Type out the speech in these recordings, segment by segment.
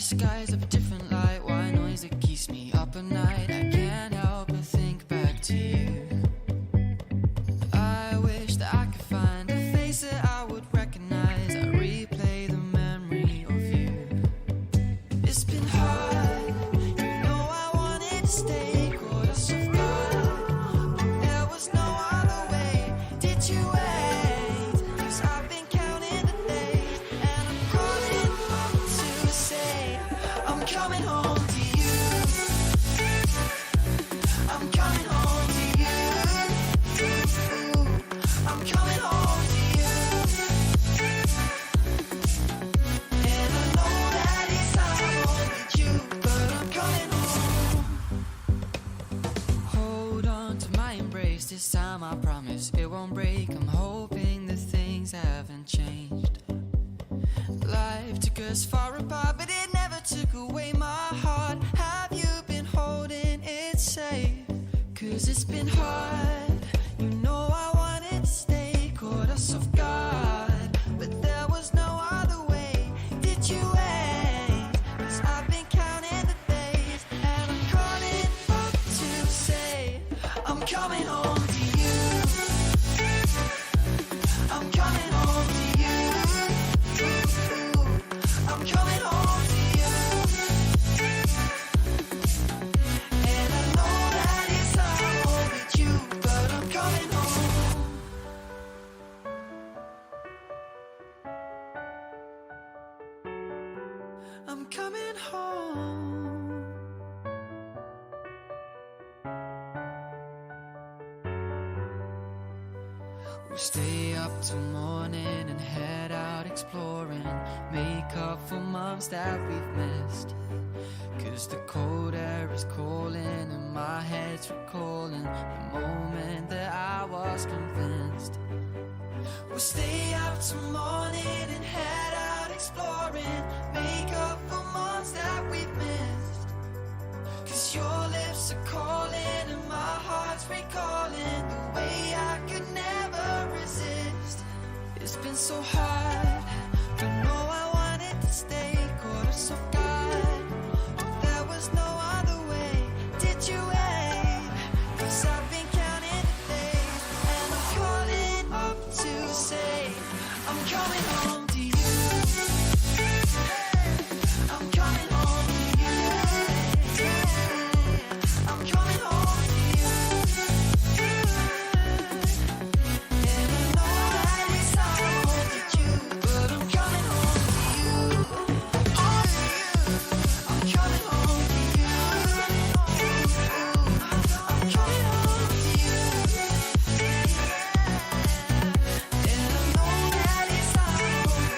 skies of a different light. White noise that keeps me up at night. I can't help but think back to you. I wish that I could find a face that I would recognize. I replay the memory of you. It's been hard, you know I wanted to stay, caught us off guard, but there was no other way. Did you wait? 'Cause I've been counting the days, and I'm calling up to say I'm coming home to you. I'm coming home to you. I'm coming home to you. And I know that it's hard with you, but I'm coming home. Hold on to my embrace, this time I promise it won't break. I'm hoping that things haven't changed. Life took us far apart, but it never took away my heart. Have you been holding it safe? 'Cause it's been hard, you know I wanted to stay, caught us off guard, but there was no other way. Did you wait? 'Cause I've been counting the days, and I'm calling up to say I'm coming home to you. I'm coming home to you. I'm coming home to you. And I know that it's hard with you, but I'm coming home. I'm coming home. We'll stay up till morning and head out exploring, make up for months that we've missed. 'Cause the cold air is calling and my head's recalling the moment that I was convinced. We'll stay up till morning and head out exploring, make up for months that we've missed. 'Cause your lips are calling and my heart's recalling the way I could never resist. It's been so hard, but no, I wanted to stay, caught us off guard, but there was no other way. Did you wait? 'Cause I've been counting the days, and I'm calling up to say I'm coming home to you. I'm coming home to you. I'm coming home to you. And I know that it's hard with you, but I'm coming home to you. Oh, I'm coming home to you. I'm coming home to you. And I know that it's hard with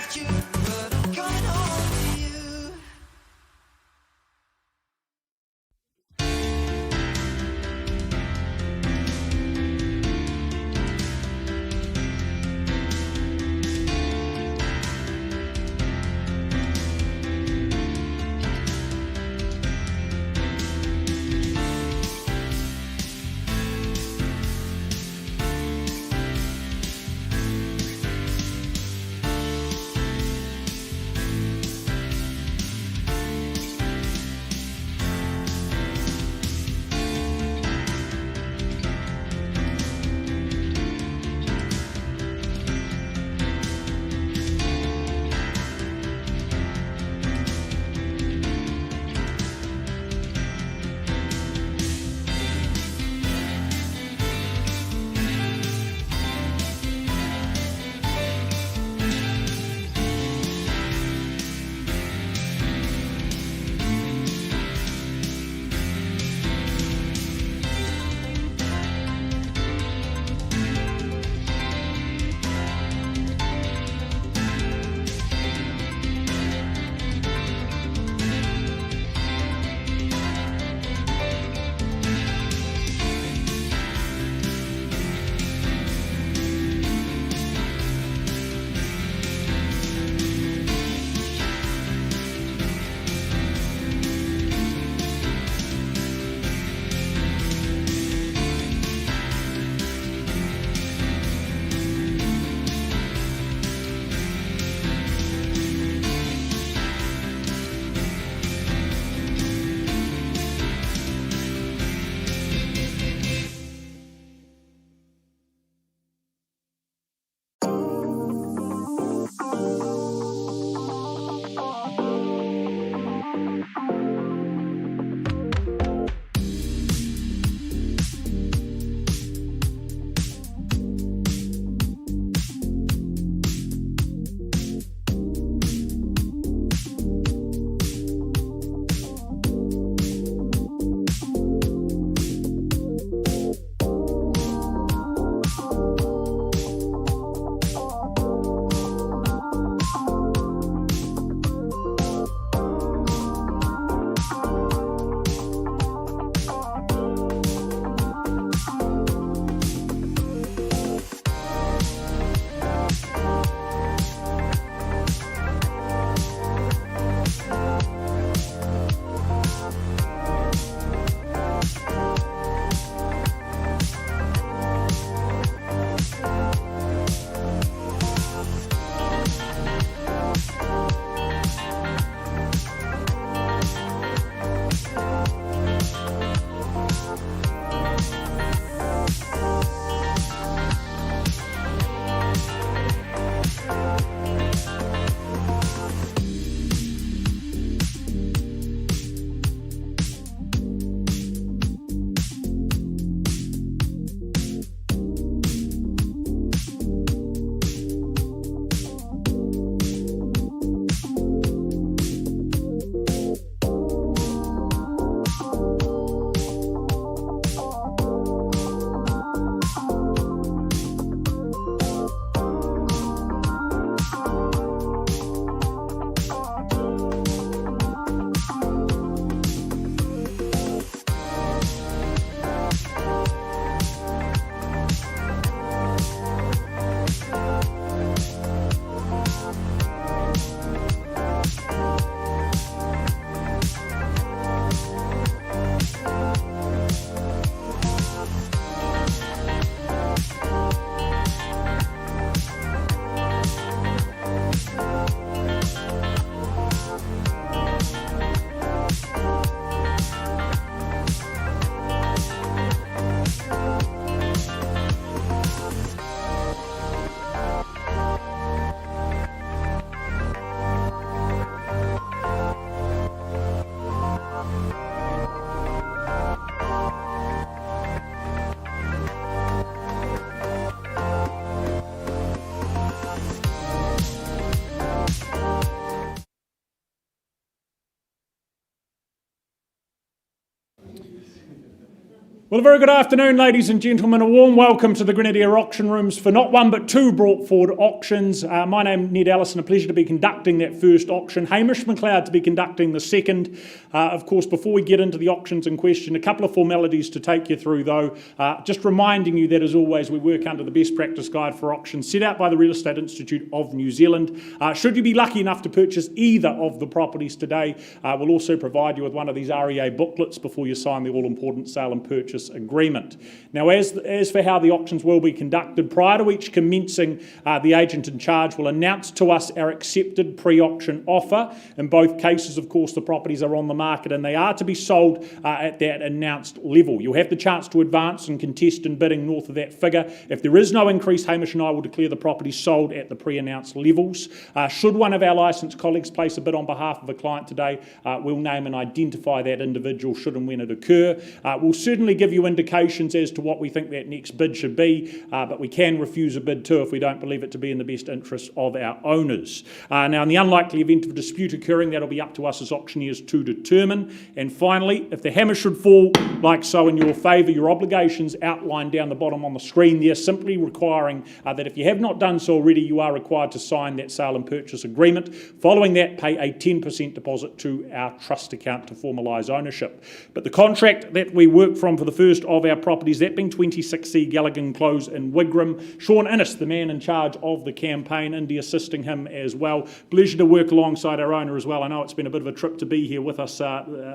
Well, a very good afternoon, ladies and gentlemen. A warm welcome to the Grenadier Auction Rooms for not one but two brought forward auctions. My name is Ned Allison, a pleasure to be conducting that first auction. Hamish McLeod to be conducting the second. Of course, before we get into the auctions in question, a couple of formalities to take you through though. Just reminding you that as always we work under the best practice guide for auctions set out by the Real Estate Institute of New Zealand. Should you be lucky enough to purchase either of the properties today, we'll also provide you with one of these REA booklets before you sign the all-important sale and purchase agreement. Now, as for how the auctions will be conducted, prior to each commencing, the agent in charge will announce to us our accepted pre-auction offer. In both cases, of course, the properties are on the market and they are to be sold at that announced level. You'll have the chance to advance and contest in bidding north of that figure. If there is no increase, Hamish and I will declare the property sold at the pre-announced levels. Should one of our licensed colleagues place a bid on behalf of a client today, we'll name and identify that individual should and when it occur. We'll certainly give you indications as to what we think that next bid should be, but we can refuse a bid too if we don't believe it to be in the best interest of our owners. Now, in the unlikely event of a dispute occurring, that'll be up to us as auctioneers to determine. And finally, if the hammer should fall like so in your favour, your obligations outlined down the bottom on the screen there, simply requiring that if you have not done so already, you are required to sign that sale and purchase agreement. Following that, pay a 10% deposit to our trust account to formalise ownership. But the contract that we work from for the first of our properties, that being 26C Gallagher Close in Wigram. Sean Innes, the man in charge of the campaign, Indy assisting him as well. Pleasure to work alongside our owner as well. I know it's been a bit of a trip to be here with us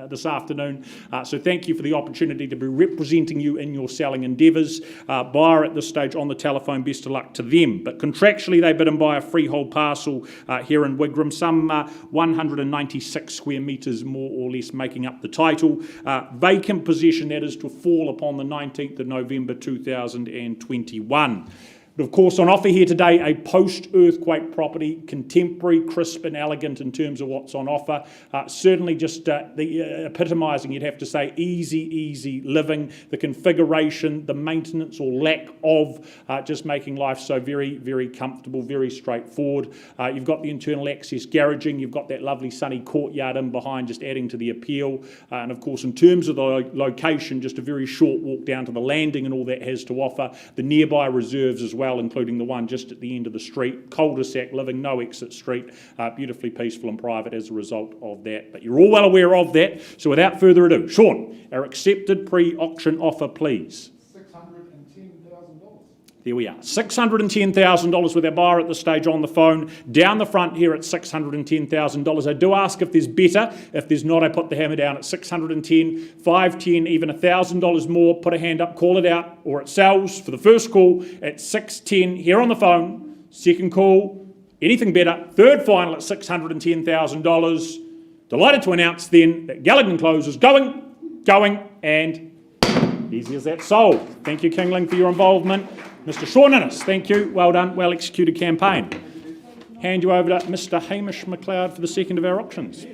this afternoon, so thank you for the opportunity to be representing you in your selling endeavours. Buyer at this stage on the telephone, best of luck to them. But contractually they bid and buy a freehold parcel here in Wigram, some 196 square metres more or less making up the title. Vacant possession, that is to fall upon the 19th of November 2021. But of course, on offer here today, a post-earthquake property, contemporary, crisp and elegant in terms of what's on offer. Certainly just the epitomising, you'd have to say, easy living, the configuration, the maintenance or lack of, just making life so very comfortable, very straightforward. You've got the internal access garaging, you've got that lovely sunny courtyard in behind, just adding to the appeal. And of course, in terms of the location, just a very short walk down to the landing and all that has to offer. The nearby reserves as well, including the one just at the end of the street, cul-de-sac living, no exit street, beautifully peaceful and private as a result of that. But you're all well aware of that, so without further ado, Sean, our accepted pre-auction offer, please. $610,000. There we are, $610,000 with our buyer at this stage on the phone, down the front here at $610,000. I do ask if there's better. If there's not, I put the hammer down at $610, $510, even $1,000 more. Put a hand up, call it out, or it sells for the first call at $610 here on the phone. Second call, anything better. Third final at $610,000. Delighted to announce then that Gallagher Close is going, and easy as that, sold. Thank you, Kingling, for your involvement. Mr. Sean Innes, thank you. Well done, well executed campaign. Hand you over to Mr. Hamish McLeod for the second of our auctions.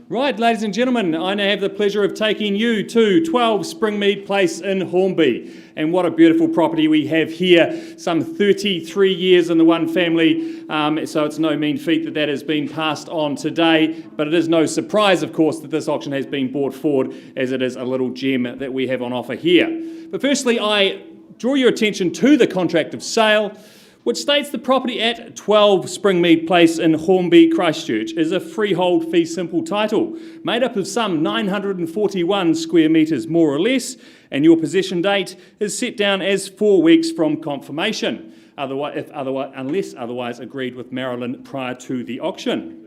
Right, ladies and gentlemen, I now have the pleasure of taking you to 12 Springmead Place in Hornby. And what a beautiful property we have here, some 33 years in the one family, so it's no mean feat that has been passed on today, but it is no surprise, of course, that this auction has been brought forward, as it is a little gem that we have on offer here. But firstly, I draw your attention to the contract of sale, which states the property at 12 Springmead Place in Hornby, Christchurch, is a freehold fee simple title, made up of some 941 square metres more or less, and your possession date is set down as 4 weeks from confirmation, unless otherwise agreed with Marilyn prior to the auction.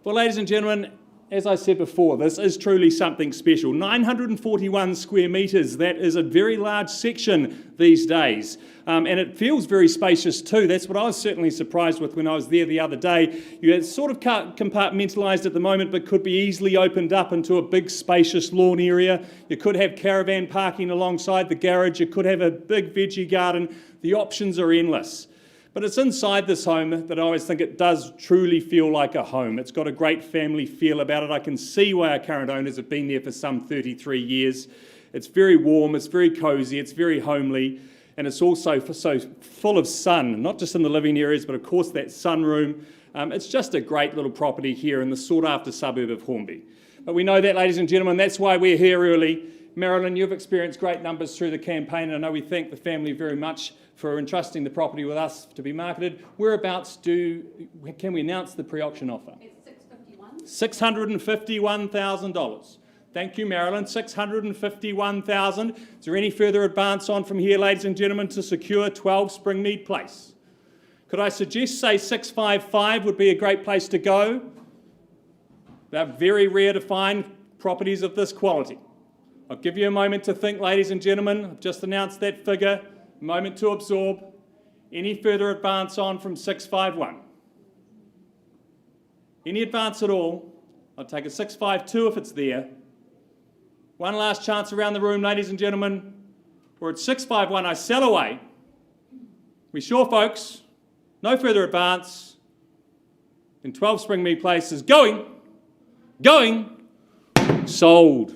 Well, ladies and gentlemen, as I said before, this is truly something special. 941 square metres, that is a very large section these days. And it feels very spacious too. That's what I was certainly surprised with when I was there the other day. It's sort of compartmentalised at the moment, but could be easily opened up into a big spacious lawn area. You could have caravan parking alongside the garage. You could have a big veggie garden. The options are endless. But it's inside this home that I always think it does truly feel like a home. It's got a great family feel about it. I can see why our current owners have been there for some 33 years. It's very warm, it's very cosy, it's very homely, and it's also so full of sun, not just in the living areas, but of course that sunroom. It's just a great little property here in the sought-after suburb of Hornby. But we know that, ladies and gentlemen, that's why we're here early. Marilyn, you've experienced great numbers through the campaign, and I know we thank the family very much for entrusting the property with us to be marketed. Whereabouts can we announce the pre-auction offer? It's $651,000. Thank you, Marilyn. $651,000. Is there any further advance on from here, ladies and gentlemen, to secure 12 Springmead Place? Could I suggest, say, 655 would be a great place to go? They're very rare to find properties of this quality. I'll give you a moment to think, ladies and gentlemen. I've just announced that figure. A moment to absorb. Any further advance on from 651? Any advance at all? I'll take a 652 if it's there. One last chance around the room, ladies and gentlemen. We're at 651. I sell away. We sure, folks? No further advance. And 12 Springmead Place is going, sold.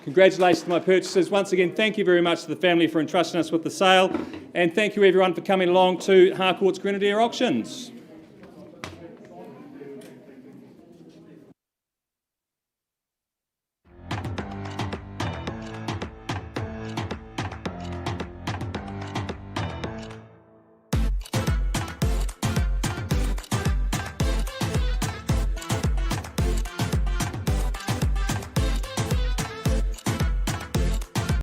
Congratulations to my purchasers. Once again, thank you very much to the family for entrusting us with the sale. And thank you everyone for coming along to Harcourt's Grenadier Auctions.